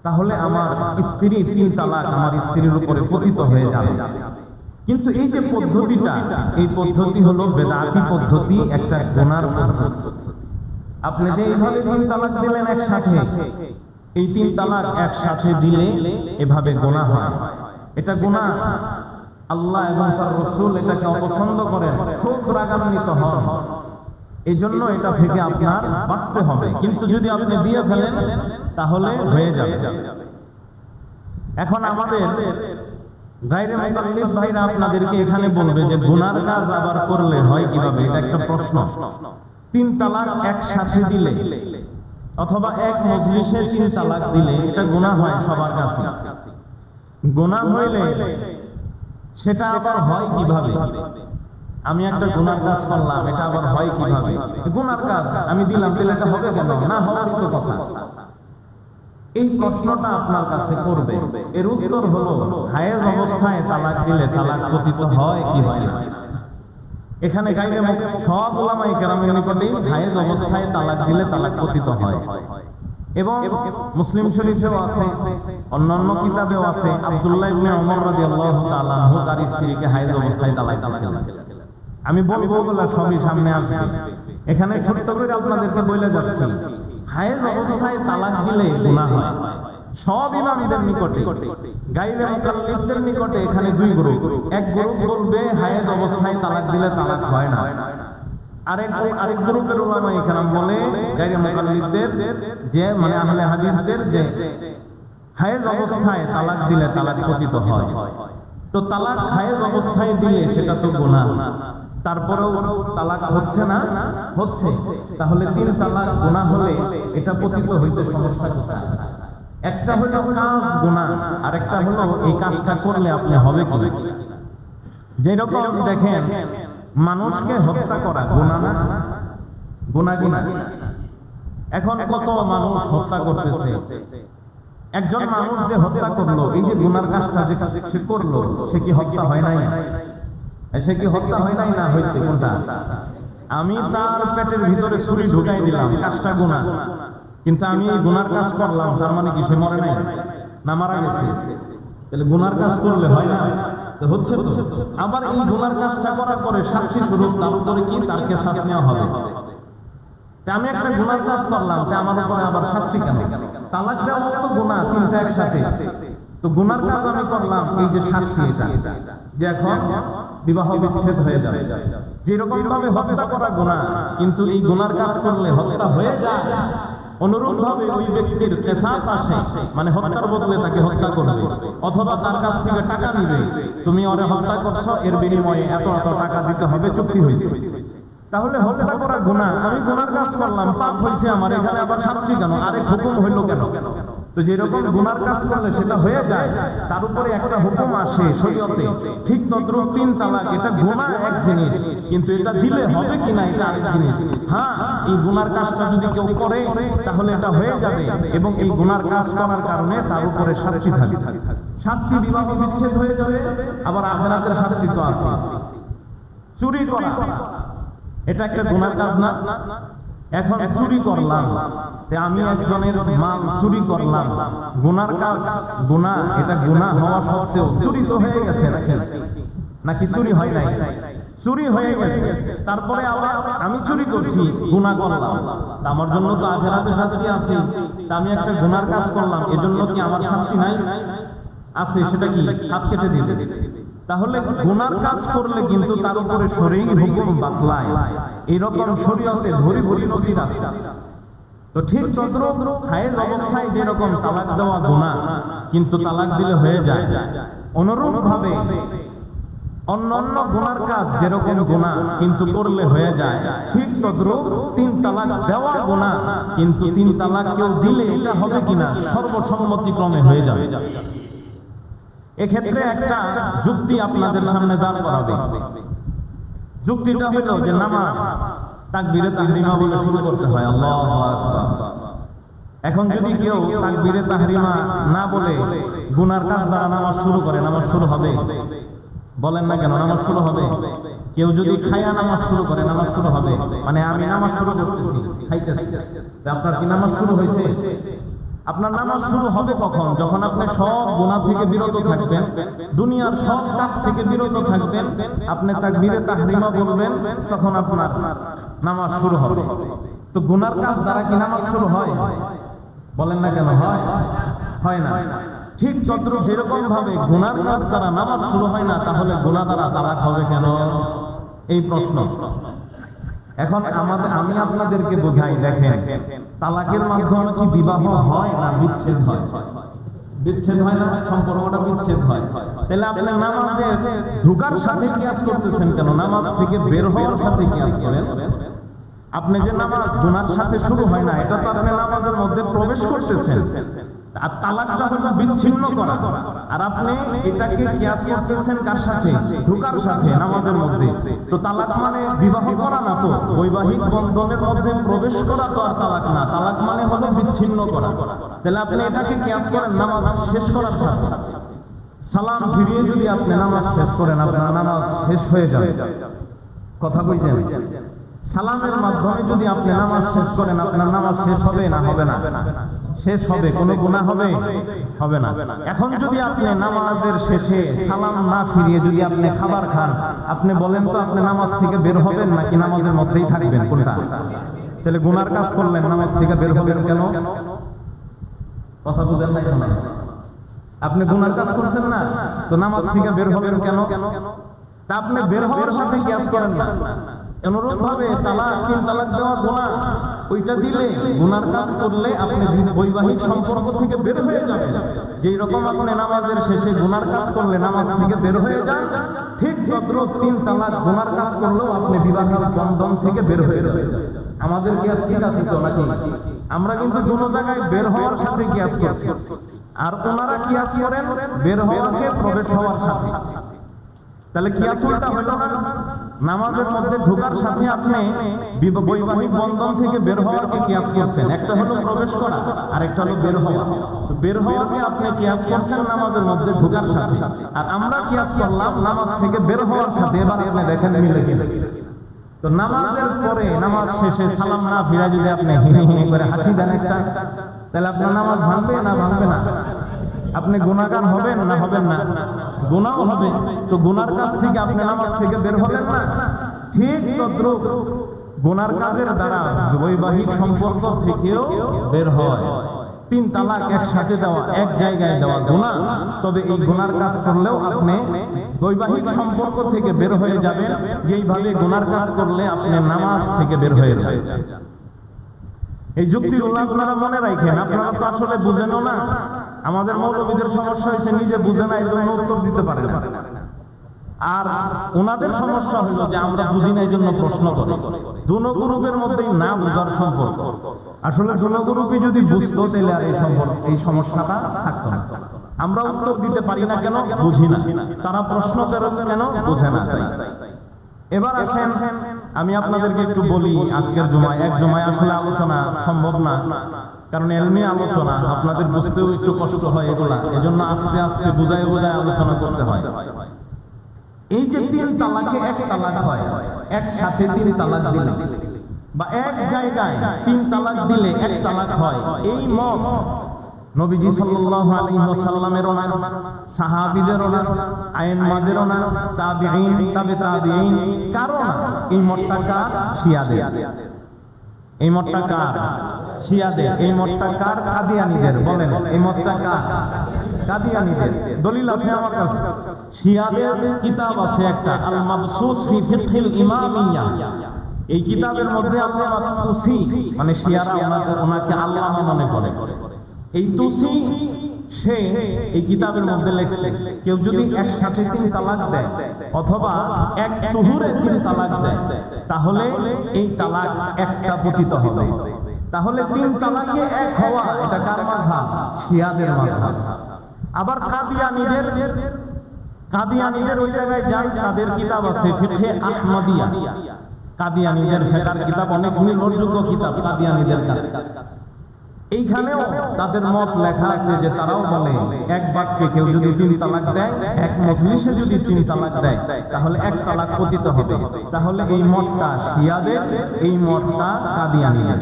তাহলে আমার স্ত্রী 3 তালাক আমার স্ত্রীর উপরে পতিত হয়ে যাবে। কিন্তু এই যে পদ্ধতিটা, এই পদ্ধতি হলো বেদাতি পদ্ধতি, একটা গুনার পদ্ধতি। আপনি যে এইভাবে 3 তালাক দিলেন একসাথে, এই 3 তালাক একসাথে দিলে এভাবে গুনাহ হয়। এটা গুনাহ। আল্লাহ এবং তার রাসূল এটাকে অপছন্দ করেন, খুব রাগান্বিত হন। এই জন্য এটা থেকে আপনার বাঁচতে হবে। কিন্তু যদি আপনি দিয়ে ফেলেন তাহলে হয়ে যাবে। এখন আমাদের গায়রে মুকাল্লিদ ভাইরা আপনাদেরকে এখানে বলবে যে গুনার কাজ আবার করলে হয় কিভাবে, এটা একটা প্রশ্ন। 3 তালাক একসাথে দিলে অথবা এক মজলিসে 3 তালাক দিলে এটা গুনাহ হয় সবার কাছে। গুনাহ হইলে সেটা আবার হয় কিভাবে? আমি একটা গুনার কাজ করলাম, এটা আবার হয় কিভাবে? গুনার কাজ আমি দিলাম, দিলে এটা হবে কেন? না হওয়ারই তো কথা। এই প্রশ্নটা আপনার কাছে করবে, এর উত্তর হলো হায়েজ অবস্থায় তালাক দিলে তালাক পতিত হয় কি হয় না। এখানে গায়রে সব উলামায়ে কেরামের নিকটেই হায়েজ অবস্থায় তালাক দিলে তালাক পতিত হয়। এবং মুসলিম শরীফেও আছে, অন্যান্য কিতাবেও আছে। আব্দুল্লাহ ইবনে ওমর রাদিয়াল্লাহু তাআলা আনহু তার স্ত্রীকে হায়েজ অবস্থায় তালাক দিয়েছিলেন। আমি বলবো ওগুলা সবই সামনে আসবে। এখানে ছোট্ট করে আপনাদেরকে বলে যাচ্ছি, হায়েজ অবস্থায় তালাক দিলে গুনাহ হয়। সব ইমামদের নিকটে, গায়রে মুকাল্লিদদের নিকটে এখানে 2 গ্রুপ। এক গ্রুপ বলবে হায়েজ অবস্থায় তালাক দিলে তালাক হয় না। আরেক গ্রুপের উলামায়ে কেরাম বলে গায়রে মুকাল্লিদদের যে মানে আহলে হাদিসদের যে হায়েজ অবস্থায় তালাক দিলে তালাক পতিত হয়। তো তালাক হায়েজ অবস্থায় দিলে সেটা তো গুনাহ, তারপরেও তালাক হচ্ছে না, হচ্ছে। তাহলে 3 তালাক গুনাহ হলে এটা পতিত হইতে সমস্যা কোথায়? একটা হলো কাজ গুনাহ, আর একটা হলো এই কাজটা করলে আপনি হবে কি? যেরকম দেখেন মানুষকে হত্যা করা গুনাহ না? গুনাহ গুনাহ। এখন কত মানুষ হত্যা করতেছে। একজন মানুষ যে হত্যা করলো, এই যে গুনার কাজটা যে সে করলো, সে কি হত্যা হয় নাই? সে কি হত্যা হয় নাই? না হয়েছে কোনটা? আমি তার পেটের ভিতরে ছুরি ঢুকাই দিলাম, কাজটা গুনাহ। কিন্তু আমি এই গুনার কাজ করলাম, তার মানে কি সে মরে নাই? না, মারা গেছে। তাহলে গুনার কাজ করলে হয় না? তো হচ্ছে তো। আবার এই গুনার কাজটা করার পরে শাস্তি স্বরূপ তার উপরে কি তার কেসাস নেওয়া হবে। আমি একটা গুনার কাজ করলাম, তা আমার উপরে আবার শাস্তি কেন? তালাক দেওয়া তো গুনাহ, 3টা একসাথে। তো গুনার কাজ আমি করলাম, এই যে শাস্তি, এটা যে এখন বিবাহ বিচ্ছেদ হয়ে যাবে। যেরকম ভাবে হত্যা করা গুনাহ, কিন্তু এই গুনার কাজ করলে হত্যা হয়ে যায়। অনুরূপ ভাবে ওই ব্যক্তির কিসাস আসে, মানে হত্যার বদলে তাকে হত্যা করবে, অথবা তার কাছ থেকে টাকা নিবে। তুমি ওরে হত্যা করছো, এর বিনিময়ে এত এত টাকা দিতে হবে, চুক্তি হয়েছে। তাহলে হত্যা করা গুনাহ, আমি গুনার কাজ করলাম, পাপ হয়েছে আমার, এখানে আবার শাস্তি কেন? আরেক হুকুম হইল কেন? তো যেরকম গুনার কাজ করলে সেটা হয়ে যায়, তার উপরে একটা হুকুম আসে শরীয়তে, ঠিক তদ্রুপ 3 তালাক। এটা গুনাহ এক জিনিস, কিন্তু এটা দিলে হবে কিনা এটা আরেক জিনিস। হ্যাঁ, এই গুনার কাজটা যদি কেউ করে তাহলে এটা হয়ে যাবে, এবং এই গুনার কাজ করার কারণে তার উপরে শাস্তি থাকবে। শাস্তি বিবাহ বিচ্ছেদ হয়ে যাবে। আবার আখিরাতের শাস্তি তো আছে। চুরি করা এটা একটা গুনার কাজ না? এখন চুরি করলাম, আমি একজনের মাল চুরি করলাম, গুনার কাজ গুনাহ। এটা গুনাহ হওয়া সত্ত্বেও চুরি তো হয়ে গেছে নাকি? চুরি হয় নাই? চুরি হয়ে গেছে। তারপরে আবার আমি চুরি করছি, গুনাহ করলাম, আমার জন্য তো আখিরাতে শাস্তি আছে। তা আমি একটা গুনার কাজ করলাম, এজন্য কি আমার শাস্তি নাই? আছে। সেটা কি? হাত কেটে দিতে। তাহলে গুনার কাজ করলে কিন্তু তার উপরে শরঈ হুকুম বাতলায়। এরকম শরীয়তে ভরি ভরি নজির আছে। তো ঠিক তদ্রুপ হায়েজ অবস্থায় যেরকম তালাক দেওয়া গুনাহ, কিন্তু তালাক দিলে হয়ে যায়, অনুরূপ ভাবে অন্যান্য গুনার কাজ যেরকম গুনাহ কিন্তু করলে হয়ে যায়, ঠিক তদ্রুপ 3 তালাক দেওয়া গুনাহ, কিন্তু 3 তালাক কেউ দিলে এটা হবে কিনা সর্বসম্মতিক্রমে হয়ে যাবে। এক্ষেত্রে একটা যুক্তি আপনাদের সামনে দাঁড় করাবে। যুক্তিটা হলো যে নামাজ তাকবীরে তাহরিমা বলে শুরু করতে হয়, আল্লাহু আকবার। এখন যদি কেউ তাকবীরে তাহরিমা না বলে গুনার কাজ দ্বারা নামাজ শুরু করে, নামাজ শুরু হবে? বলেন না কেন? নামাজ শুরু হবে? কেউ যদি খায়া নামাজ শুরু করে, নামাজ শুরু হবে মানে আমি নামাজ শুরু করতেছি, খাইতেছি, আপনার কি নামাজ শুরু হয়েছে? আপনার নামাজ শুরু হবে কখন? যখন আপনি সব গুনাহ থেকে বিরত থাকবেন, দুনিয়ার সব কাজ থেকে বিরত থাকবেন, আপনি তাকবীরে তাহরিমা বলবেন, তখন আপনার নামাজ শুরু হবে। তো গুনার কাজ দ্বারা কি নামাজ শুরু হয়? বলেন না কেন হয়? হয় না। ঠিক তদ্রুপ যেরকম ভাবে গুনার কাজ দ্বারা নামাজ শুরু হয় না, তাহলে গুনাহ দ্বারা তালাক হবে কেন? এই প্রশ্ন। এখন আমি আপনাদেরকে বোঝাই, দেখেন তালাকের মাধ্যমে কি বিবাহ হয় না বিচ্ছেদ হয়? বিচ্ছেদ হয় না, সম্পর্কটা বিচ্ছেদ হয়। তাহলে আপনি নামাজে ঢোকার সাথে কিয়াস করতেছেন কেন? নামাজ থেকে বের হওয়ার সাথে কিয়াস করেন। আপনি যে নামাজ গুনার সাথে শুরু হয় না, এটা তো আপনি নামাজের মধ্যে প্রবেশ করতেছেন, আর তালাকটা হলো বিচ্ছিন্ন করা। আর আপনি এটাকে কিয়াস করতেছেন কার সাথে? ঢোকার সাথে, নামাজের মধ্যে। তো তালাক মানে বিবাহ করা না, তো বৈবাহিক বন্ধনের মধ্যে প্রবেশ করা তো আর তালাক না। তালাক মানে হলো বিচ্ছিন্ন করা। তাহলে আপনি এটাকে কিয়াস করেন নামাজ শেষ করার সাথে। সালাম ফিরিয়ে যদি আপনি নামাজ শেষ করেন, আপনার নামাজ শেষ হয়ে যাবে। কথা কইছেন? সালামের মাধ্যমে যদি আপনি নামাজ শেষ করেন, আপনার নামাজ শেষ হবে না হবে না? শেষ হবে। কোনো গুনাহ হবে? হবে না। এখন যদি আপনি নামাজের শেষে সালাম না ফিরিয়ে যদি আপনি খাবার খান, আপনি বলেন তো আপনি নামাজ থেকে বের হবেন নাকি নামাজের মধ্যেই থাকবেন? কোনটা? তাহলে গুনার কাজ করলেন, নামাজ থেকে বের হবেন কেন? কথা বুঝেন না কেন? আপনি গুনার কাজ করছেন না, তো নামাজ থেকে বের হবেন কেন? তা আপনি বের হওয়ার সাথে কিয়াস করেন না। অনুরূপ ভাবে তালাক, তিন তালাক দেওয়া গুনাহ, ওইটা দিলে গুনার কাজ করলে আপনি বৈবাহিক সম্পর্ক থেকে বের হয়ে যাবেন। যেই রকম আপনি নামাজের শেষে গুনার কাজ করলে নামাজ থেকে বের হয়ে যান, ঠিক তদ্রুপ তিন তালাক গুনার কাজ করলেও আপনি বিবাহিক বন্ধন থেকে বের হয়ে যাবেন। আমাদের কিয়াস ঠিক আছে তো নাকি? আমরা কিন্তু দুটো জায়গায় বের হওয়ার সাথে কিয়াস করছি, আর ওনারা কিয়াস করেন বের হওয়াকে প্রবেশ হওয়ার সাথে। তাহলে কিয়াস উল্টা হলো না? নামাজের মধ্যে ঢোকার সাথে আপনি বৈবাহিক বন্ধন থেকে বের হওয়াকে কিয়াস করছেন। একটা হলো প্রবেশ করা, আর একটা হলো বের হওয়া। বের হওয়াকে আপনি কিয়াস করছেন নামাজের মধ্যে ঢোকার সাথে, আর আমরা কিয়াস করলাম নামাজ থেকে বের হওয়ার সাথে। এবার আপনি দেখেন মিলে গেলে। তো নামাজের পরে, নামাজ শেষে সালাম না ফিরা যদি আপনি হে হে করে হাসি দেন একটা, তাহলে আপনার নামাজ ভাঙবে না ভাঙবে না? আপনি গুনাহগার হবেন না হবেন না? গুনাহ হবে। তো গুনার কাজ থেকে আপনি নামাজ থেকে বের হবেন না। ঠিক তদ্রুপ গুনার কাজের দ্বারা বৈবাহিক সম্পর্ক থেকেও বের হয়। তিন তালাক একসাথে দেওয়া, এক জায়গায় দেওয়া গুনাহ। তবে এই গুনার কাজ করলেও আপনি বৈবাহিক সম্পর্ক থেকে বের হয়ে যাবেন, যেইভাবে গুনার কাজ করলে আপনি নামাজ থেকে বের হয়ে যাবেন। এই যুক্তিগুলো আপনারা মনে রাখেন। আপনারা তো আসলে বুঝেনও না। আমাদের মৌলবীদের সমস্যা হয়েছে নিজে বুঝে না, এই জন্য উত্তর দিতে পারে না। আর ওনাদের সমস্যা হলো যে আমরা বুঝি না, এই জন্য প্রশ্ন করে। দুনো গ্রুপের মধ্যেই না বুঝার সম্পর্ক। আসলে দুনো গ্রুপই যদি বুঝতো, তাহলে আর এই সমস্যাটা থাকতো না। আমরা উত্তর দিতে পারি না কেন? বুঝি না। তারা প্রশ্ন করে কেন? বুঝে না। তাই এবার আসেন, আমি আপনাদেরকে একটু বলি। আজকের জুমায়, এক জুমায় আসলে আলোচনা সম্ভব না, কারণ এলমি আলোচনা, আপনাদের বুঝতেও একটু কষ্ট হয় এগুলা। এজন্য আস্তে আস্তে বুঝায় বুঝায় আলোচনা করতে হয়। এই যে তিন তালাকে এক তালাক হয়, একসাথে তিন তালাক দিলে বা এক জায়গায় তিন তালাক দিলে এক তালাক হয়, এই মত নবীজি সাল্লাল্লাহু আলাইহি ওয়াসাল্লামের ওনার, সাহাবীদের ওনার, আইম্মাদের ওনার, তাবিঈন, তাবে তাবিঈন, কারণ এই মতটা কার? শিয়াদের। এই মতটা কার? শিয়াদের। এই মতটা কার? কাদিয়ানীদের। বলেন, এই মতটা কার? কাদিয়ানীদের। দলিল আছে আমার কাছে। শিয়াদের কিতাব আছে একটা, আল মাবসুত ফি ফিকহিল ইমামিয়্যা। এই কিতাবের মধ্যে আল্লাহ তুসি, মানে শিয়ারা ওনাকে আল্লাহ মনে করে। এই তুসি সে এই কিতাবের মধ্যে লেখছে, কেউ যদি একসাথে তিন তালাক দেয় অথবা এক তুহুরে তিন তালাক দেয়, তাহলে এই তালাক একটা পতিত হবে। তাহলে তিন তালাকে এক হওয়া, এটা কার মাযহাব? শিয়াদের মাযহাব। আবার কাদিয়ানীদের ওই জায়গায় যান, তাদের কিতাব আছে ফিকহে আহমদিয়া। কাদিয়ানীদের ফিকহের কিতাব অনেক নির্ভরযোগ্য কিতাব কাদিয়ানীদের কাছে। এইখানেও তাদের মত লেখা আছে যে তারাও বলে এক বাক্যে কেউ যদি 3 তালাক দেয়, এক মজলিসে যদি 3 তালাক দেয়, তাহলে এক তালাক পতিত হবে। তাহলে এই মতটা শিয়াদের, এই মতটা কাদিয়ানীদের।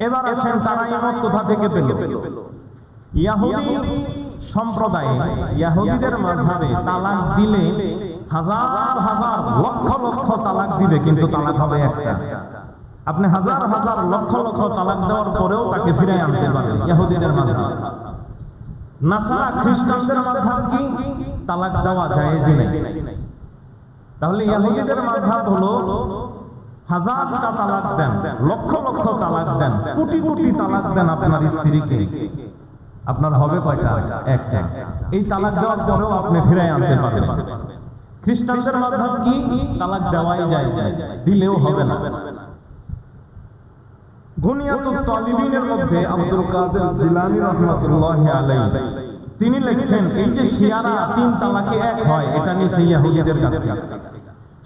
এবার আসেন তারা এই মত কোথা থেকে পেল? ইহুদি সম্প্রদায়ে, ইহুদিদের মাযহাবে তালাক দিলে হাজার হাজার লক্ষ লক্ষ তালাক দিবে, কিন্তু তালাক হবে একটা। আপনি হাজার হাজার লক্ষ লক্ষ তালাক দেওয়ার পরেও তাকে ফিরিয়ে আনতে পারবেন, ইহুদিদের মাযহাব। নাসারা খ্রিস্টানদের মাযহাব কি? তালাক দেওয়া জায়েজই নেই। তাহলে ইহুদিদের মাযহাব হলো হাজারটা তালাক দেন, লক্ষ লক্ষ তালাক দেন, কোটি কোটি তালাক দেন আপনার স্ত্রীকে, আপনার হবে কয়টা? একটা। এই তালাক দেওয়ার পরেও আপনি ফিরিয়ে আনতে পারবেন। খ্রিস্টানদের মাযহাব কি? তালাক দেওয়াই যায়, দিলেও হবে না। গুনিয়াতুত তালিবিনের মধ্যে আব্দুল কাদের জিলানী রাহমাতুল্লাহি আলাইহি তিনি লিখছেন, এই যে শিয়ারা 3 তালাকে এক হয়, এটা নিছে ইহুদিদের কাছ থেকে।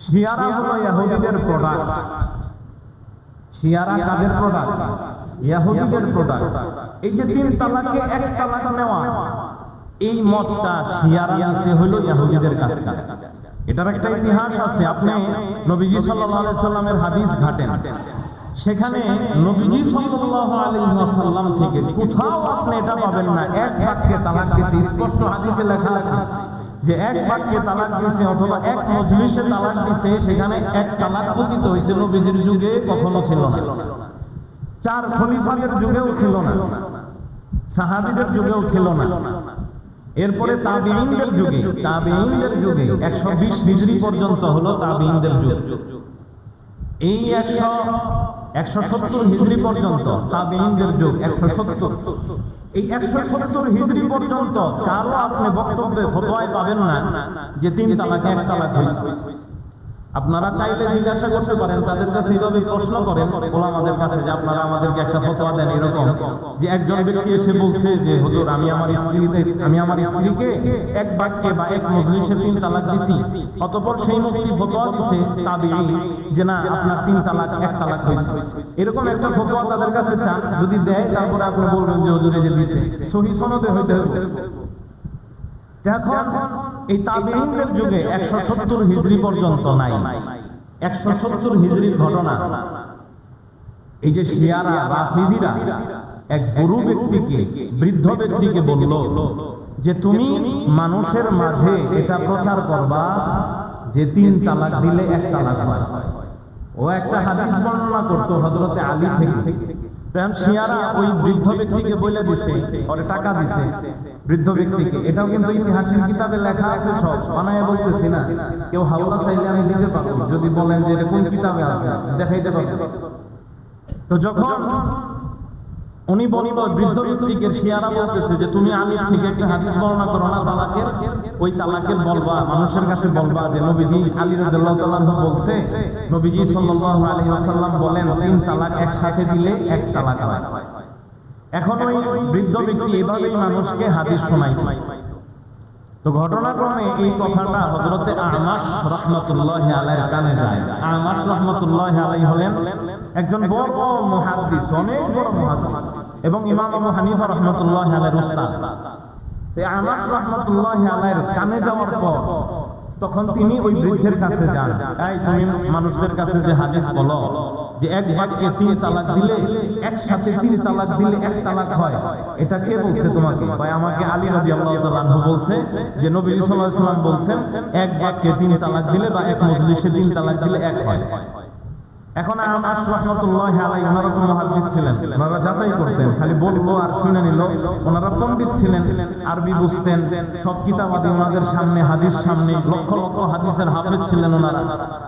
শিয়ারা হলো ইহুদিদের প্রোডাক্ট। শিয়ারা কাদের প্রোডাক্ট? ইহুদিদের প্রোডাক্ট। এই যে 3 তালাকে এক তালাক নেওয়া, এই মতটা শিয়ারা নিছে হলো ইহুদিদের কাছ থেকে। এটার একটা ইতিহাস আছে। আপনি নবীজি সাল্লাল্লাহু আলাইহি সাল্লামের হাদিস ঘাটেন, সেখানে নবীজি সাল্লাল্লাহু আলাইহি ওয়াসাল্লাম থেকে কোথাও আপনি এটা পাবেন না এক বাক্যে তালাক দিয়েছে। স্পষ্ট হাদিসে লেখা আছে যে এক বাক্যে তালাক দিয়েছে অথবা এক মজলিসে তালাক দিয়েছে, সেখানে এক তালাক পতিত হয়েছে। নবীজির যুগে কখনো ছিল না, 4 খলিফাদের যুগেও ছিল না, সাহাবীদের যুগেও ছিল না। এরপরে তাবেঈনদের যুগে, 120 হিজরি পর্যন্ত হলো তাবেঈনদের যুগ। এই 170 হিজরি পর্যন্ত তাবেঈনদের যুগ, 170। এই 170 হিজরি পর্যন্ত কারো আপনি বক্তব্যে ফতোয়ায় পাবেন না যে 3 তালাকে 1 তালাক হয়েছে। আপনারা চাইলে জিজ্ঞাসা করতে পারেন, তাদের কাছে এইভাবে প্রশ্ন করেন ওলামাদের কাছে যে আপনারা আমাদেরকে একটা ফতোয়া দেন, এরকম যে একজন ব্যক্তি এসে বলছে যে হুজুর আমি আমার স্ত্রীকে এক বাক্যে বা এক মজলিসে 3 তালাক দিছি, অতঃপর সেই মুফতি ফতোয়া দিছে তাবেঈ যে না আপনার 3 তালাক 1 তালাক হয়েছে। এরকম একটা ফতোয়া তাদের কাছে চান, যদি দেয় তারপরে আপনি বলবেন যে হুজুর এই যে দিছে, সহিহ সনদে হইতে হবে। এখন এই তাবেঈনদের যুগে 170 হিজরি পর্যন্ত নাই। 170 হিজরির ঘটনা, এই যে শিয়ারা রাফিজিরা এক গুরু ব্যক্তিকে, বৃদ্ধ ব্যক্তিকে বলল যে তুমি মানুষের মাঝে এটা প্রচার করবা যে 3 তালাক দিলে 1 তালাক হয়। ও একটা হাদিস বর্ণনা করত হযরতে আলী থেকে। তখন শিয়ারা ওই বৃদ্ধ ব্যক্তিকে বলে দিছে, ওরে টাকা দিছে বৃদ্ধ ব্যক্তিকে। এটাও কিন্তু ইতিহাসের কিতাবে লেখা আছে, সব বানায় বলতেছি না। কেউ হাওলা চাইলে আমি দিতে পারবো, যদি বলেন যে এটা কোন কিতাবে আছে দেখাইতে পারবো। তো যখন উনি বলল বৃদ্ধ ব্যক্তিকে, শিয়ারা বলতেছে যে তুমি আলী থেকে একটা হাদিস বর্ণনা করো না তালাকের, ওই তালাকের বলবা, মানুষের কাছে বলবা যে নবীজি আলী রাদিয়াল্লাহু তাআলা আনহু বলছে, নবীজি সাল্লাল্লাহু আলাইহি ওয়াসাল্লাম বলেন 3 তালাক একসাথে দিলে 1 তালাক হয়। এখন ওই বৃদ্ধ ব্যক্তি এভাবেই মানুষকে হাদিস শোনায়। তো ঘটনাক্রমে এই কথাটা হযরতে আমাশ রাহমাতুল্লাহি আলাইহির কানে যায়। আমাশ রাহমাতুল্লাহি আলাইহি হলেন একজন বড় মুহাদ্দিস, অনেক বড় মুহাদ্দিস, এবং ইমাম আবু হানিফা রাহমাতুল্লাহি আলাইহির উস্তাদ। এই আমাশ রাহমাতুল্লাহি আলাইহির কানে যাওয়ার পর তখন তিনি ওই বৃদ্ধের কাছে যান, এই তুমি মানুষদের কাছে যে হাদিস বলো যে এক বাক্যে 3 তালাক দিলে, একসাথে 3 তালাক দিলে 1 তালাক হয়, এটা কে বলছে তোমাকে? ভাই আমাকে আলী রাদিয়াল্লাহু তাআলা আনহু বলছে যে নবী সাল্লাল্লাহু আলাইহি ওয়াসাল্লাম বলছেন এক বাক্যে 3 তালাক দিলে বা এক মজলিসে 3 তালাক দিলে 1 হয়। এখন আমাশ রাহমাতুল্লাহি আলাইহি ওনারা তো মুহাদ্দিস ছিলেন, ওনারা যাচাই করতেন, খালি বলবো আর শুনে নিল। ওনারা পণ্ডিত ছিলেন, আরবি বুঝতেন, সব কিতাবাদি ওনাদের সামনে, হাদিস সামনে, লক্ষ লক্ষ হাদিসের হাফেজ ছিলেন ওনারা।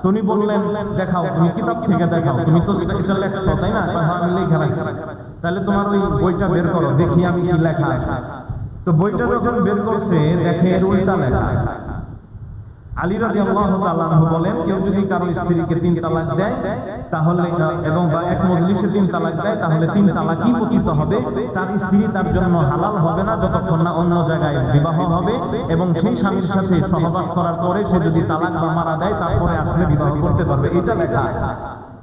উনি বললেন দেখাও, তুমি কিতাব থেকে দেখাও, তুমি তো এটা লেখছো তাই না? আমি লেখা রাখছি, তাহলে তোমার ওই বইটা বের করো, দেখি আমি কি লেখা আছে। তো বইটা যখন বের করছে দেখে এর উল্টা লেখা। আলী রাদিয়াল্লাহু তাআলা আনহু বলেন কেউ যদি কারো স্ত্রীকে 3 তালাক দেয় তাহলে, এবং বা এক মজলিসে 3 তালাক দেয়, তাহলে 3 তালাকই পতিত হবে। তার স্ত্রী তার জন্য হালাল হবে না যতক্ষণ না অন্য জায়গায় বিবাহ হবে, এবং সেই স্বামীর সাথে সহবাস করার পরে সে যদি তালাক বা মারা দেয় তারপরে আসলে বিবাহ করতে পারবে। এটা লেখা।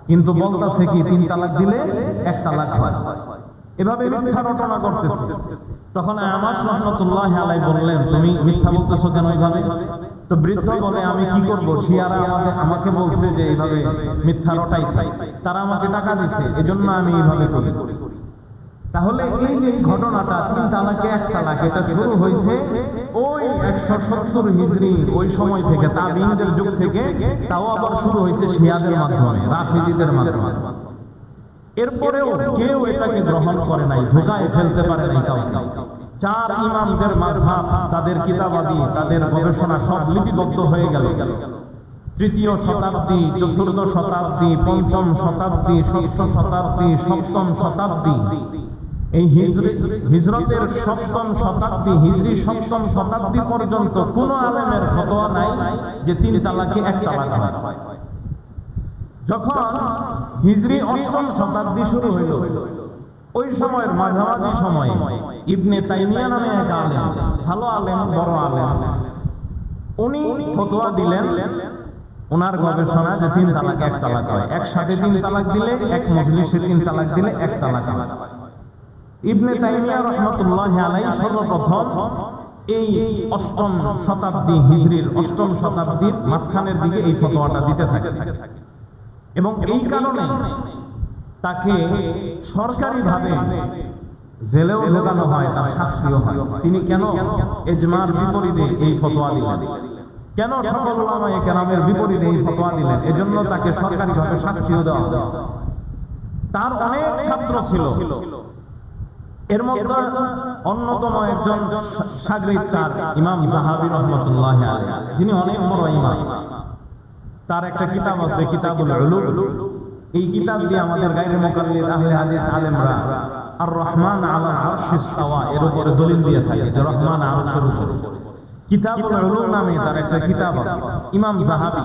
কিন্তু বলতাছে কি 3 তালাক দিলে 1 তালাক হয়। এভাবে মিথ্যা রটনা করতেছে। তখন আমার রহমতুল্লাহি আলাইহি বললেন, তুমি মিথ্যা বলতেছো কেন এইভাবে? তো বৃদ্ধ বলে, আমি কি করব, শিয়ারা আমাকে বলছে যে এইভাবে মিথ্যা রটাইতে, তারা আমাকে টাকা দিছে, এজন্য আমি এইভাবে করি। তাহলে এই যে ঘটনাটা 3 তালাকে 1 তালাক, এটা শুরু হয়েছে ওই 170 হিজরি ওই সময় থেকে, তাবিঈনদের যুগ থেকে। তাও আবার শুরু হয়েছে শিয়াদের মাধ্যমে, রাফিজিদের মাধ্যমে। এরপরেও কেউ এটাকে গ্রহণ করে নাই, ধোঁকায় ফেলতে পারে নাই কাউকে। 4 ইমামদের মাযহাব, তাদের কিতাবাদি, তাদের গবেষণা সব লিপিবদ্ধ হয়ে গেল। 3য় শতাব্দী, 4র্থ শতাব্দী, 5ম শতাব্দী, 6ষ্ঠ শতাব্দী, 7ম শতাব্দী, এই হিজরতের 7ম শতাব্দী, হিজরি 7ম শতাব্দী পর্যন্ত কোন আলেমের ফতোয়া নাই যে 3 তালাকে 1 তালাক হয়। যখন হিজরি 8ম শতাব্দী শুরু হইল, ওই সময়ের মাঝামাঝি সময়ে ইবনে তাইমিয়া নামে এক আলেম, ভালো আলেম, বড় আলেম, উনি ফতোয়া দিলেন ওনার গবেষণা যে 3 তালাক 1 তালাক হয়। একসাথে 3 তালাক দিলে, এক মজলিসে 3 তালাক দিলে 1 তালাক হয়। ইবনে তাইমিয়া রাহমাতুল্লাহি আলাইহি সর্বপ্রথম এই 8ম শতাব্দী, হিজরির 8ম শতাব্দীর মাঝখানের দিকে এই ফতোয়াটা দিতে থাকে। এবং এই কারণে তাকে সরকারিভাবে জেলেও ঢোকানো হয়, তার শাস্তিও হয়। তিনি কেন ইজমার বিপরীতে এই ফতোয়া দিলেন, কেন সকল উলামায়ে কেরামের বিপরীতে এই ফতোয়া দিলেন, এজন্য তাকে সরকারিভাবে শাস্তিও দেওয়া হলো। তার অনেক ছাত্র ছিল, এর মধ্যে অন্যতম একজন শাগরিদ তার ইমাম যাহাবী রাহমাতুল্লাহি আলাইহি, যিনি অনেক বড় ইমাম। তার একটা কিতাব আছে, কিতাবুল উলুম। এই কিতাব দিয়ে আমাদের গায়রে মুকাল্লিদ আহলে হাদিস আলেমরা আর রহমান আলা আরশিস তাওয়া এর উপরে দলিল দিয়ে থাকে যে রহমান আরশের উপরে। কিতাবুল উলুম নামে তার একটা কিতাব আছে। ইমাম যাহাবী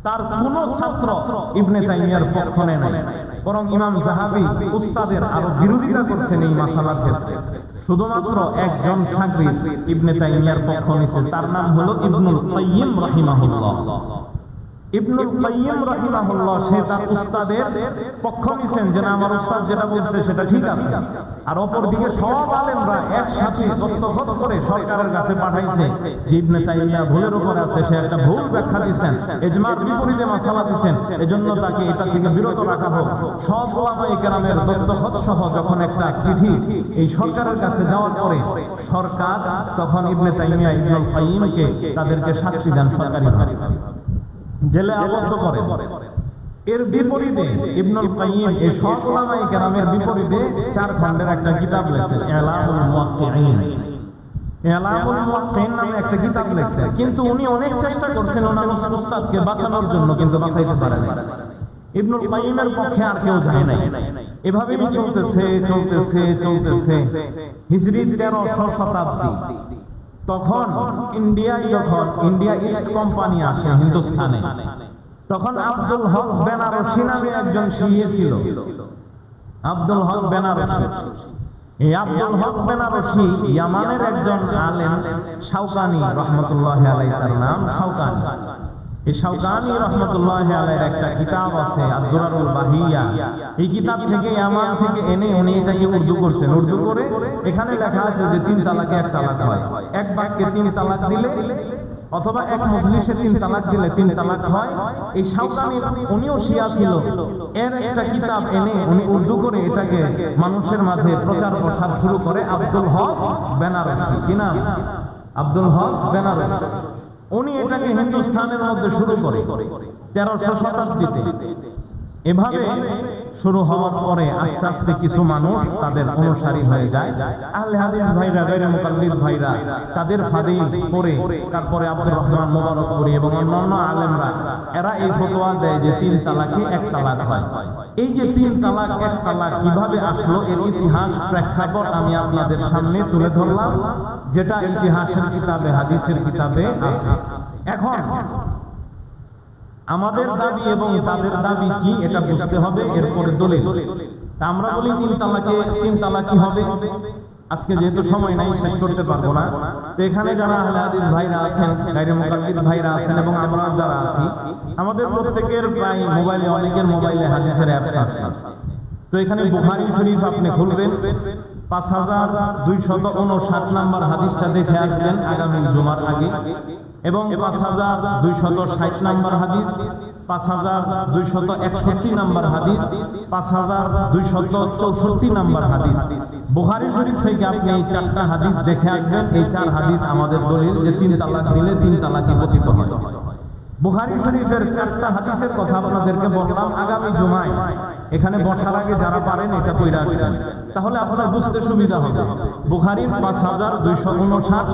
তার কোন ছাত্র ইবনে তাইমিয়ার পক্ষ নেয় নাই, বরং ইমাম যাহাবী উস্তাদের আরো বিরোধিতা করছেন এই মাসালার ক্ষেত্রে। শুধুমাত্র একজন শাগরিদ ইবনে তাইমিয়ার পক্ষ নিছে, তার নাম হলো ইবনুল কাইয়্যিম রাহিমাহুল্লাহ। ইবনুল কাইয়্যিম রাহিমাহুল্লাহ সে তার উস্তাদের পক্ষ নিছেন যে না, আমার উস্তাদ যেটা বলছে সেটা ঠিক আছে। আর অপরদিকে সব আলেমরা একসাথে দস্তখত করে সরকারের কাছে পাঠাইছে যে ইবনে তাইমিয়া ভুলের উপর আছে, সে একটা ভুল ব্যাখ্যা দিয়েছেন, ইজমার বিপরীতে মাসালা দিয়েছেন, এজন্য তাকে এটা থেকে বিরত রাখা হোক। সব উলামায়ে কেরামের দস্তখত সহ যখন একটা চিঠি এই সরকারের কাছে যাওয়ার পরে সরকার তখন ইবনে তাইমিয়া, ইবনুল কাইয়্যিমকে তাদেরকে শাস্তি দেন সরকারিভাবে, জেলে আবদ্ধ করে। এর বিপরীতে ইবনুল কাইয়্যিম এই সব উলামায়ে কেরামের বিপরীতে 4 খণ্ডের একটা কিতাব লিখেছেন, ইলামুল মুওয়াক্কিঈন। ইলামুল মুওয়াক্কিঈন নামে একটা কিতাব লিখেছেন, কিন্তু উনি অনেক চেষ্টা করছেন ওনার উস্তাদকে বাঁচানোর জন্য, কিন্তু বাঁচাইতে পারেন নাই। ইবনুল কাইয়্যিমের পক্ষে আর কেউ যায় নাই। এভাবেই চলতেছে চলতেছে চলতেছে। হিজরি 13শ শতাব্দী, তখন ইন্ডিয়া ইস্ট কোম্পানি আসে হিন্দুস্তানে, তখন আব্দুল হক বেনারসি নামে একজন শিয়া ছিল। আব্দুল হক বেনারসি, এই আব্দুল হক বেনারসি ইয়ামানের একজন আলেম শাওকানি রাহমাতুল্লাহি আলাইহি, তার নাম শাওকানি। এই শাওকানি রাহমাতুল্লাহি আলাইহির একটা কিতাব আছে আদ-দুরারুল বাহিয়া। এই কিতাব থেকে ইয়ামান থেকে এনে উনি এটাকে উর্দু করছেন। উর্দু করে এখানে লেখা আছে যে 3 তালাকে 1 তালাক হয়, এক বাক্যে 3 তালাক দিলে অথবা এক মজলিসে 3 তালাক দিলে 3 তালাক হয়। এই শাওকানি উনিও শিয়া ছিল, এর একটা কিতাব এনে উনি উর্দু করে এটাকে মানুষের মাঝে প্রচার প্রসার শুরু করে আব্দুল হক বেনারসি। কি নাম? আব্দুল হক বেনারসি। উনি এটাকে হিন্দুস্তানের মধ্যে শুরু করে 13শ শতাব্দীতে। এভাবে শুরু হওয়ার পরে আস্তে আস্তে কিছু মানুষ তাদের অনুসারী হয়ে যায়। আহলে হাদিস ভাইরা, গায়রে মুকাল্লিদ ভাইরা তাদের ফাঁদেই পড়ে, তারপরে আব্দুর রহমান মুবারকপুরী এবং অন্যান্য আলেমরা এরা এই ফতোয়া দেয় যে 3 তালাকে 1 তালাক হয়। এই যে 3 তালাক 1 তালাক কিভাবে আসলো, এর ইতিহাস প্রেক্ষাপট আমি আপনাদের সামনে তুলে ধরলাম, যেটা ইতিহাসের কিতাবে, হাদিসের কিতাবে আছে। এখন আমাদের দাবি এবং তাদের দাবি কি এটা বুঝতে হবে, এরপরে দলিল। আমরা বলি 3 তালাকই হবে। আজকে যেহেতু সময় নাই শেষ করতে পারবো না, তো এখানে যারা আহলে হাদিস ভাইরা আছেন, গায়রে মুকাল্লিদ ভাইরা আছেন এবং আমরা যারা আছি, আমাদের প্রত্যেকের প্রায় মোবাইলে, অনেকের মোবাইলে হাদিসের অ্যাপস আছে। তো এখানে বুখারী শরীফ আপনি খুলবেন, 5259 নম্বর হাদিসটা দেখে আসবেন আগামী জুমার আগে, এবং 5260 নম্বর হাদিস, 5261 নম্বর হাদিস, 5264 নম্বর হাদিস। বুখারী শরীফ থেকে আপনি এই 4টা হাদিস দেখে আসবেন। এই 4 হাদিস আমাদের দলিল যে 3 তালাক দিলে 3 তালাকই পতিত হয়। বুখারী শরীফের 4টা হাদিসের কথা আপনাদেরকে বললাম। আগামী জুমায় এখানে বসার আগে যারা পারেন এটা কইরা আসবেন, তাহলে আপনার বুঝতে সুবিধা হবে। বুখারীর 5259,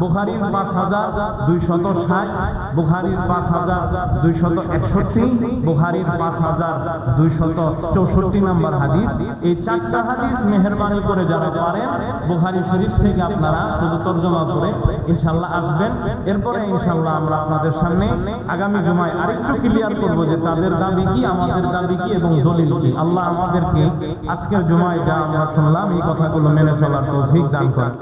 বুখারীর 5260, বুখারীর 5261, বুখারীর 5264 নম্বর হাদিস। এই 4টা হাদিস মেহেরবানি করে যারা পারেন বুখারী শরীফ থেকে আপনারা শুধু তরজমা করে ইনশাআল্লাহ আসবেন। এরপরে ইনশাআল্লাহ আমরা আপনাদের সামনে আগামী জুমায় আরেকটু ক্লিয়ার করব যে তাদের দাবি কি, আমাদের দাবি কি এবং দলিল কি। আল্লাহ আমাদেরকে আজকের জুমায় যা আমরা শুনলাম এই কথাগুলো মেনে চলার তৌফিক দান করেন।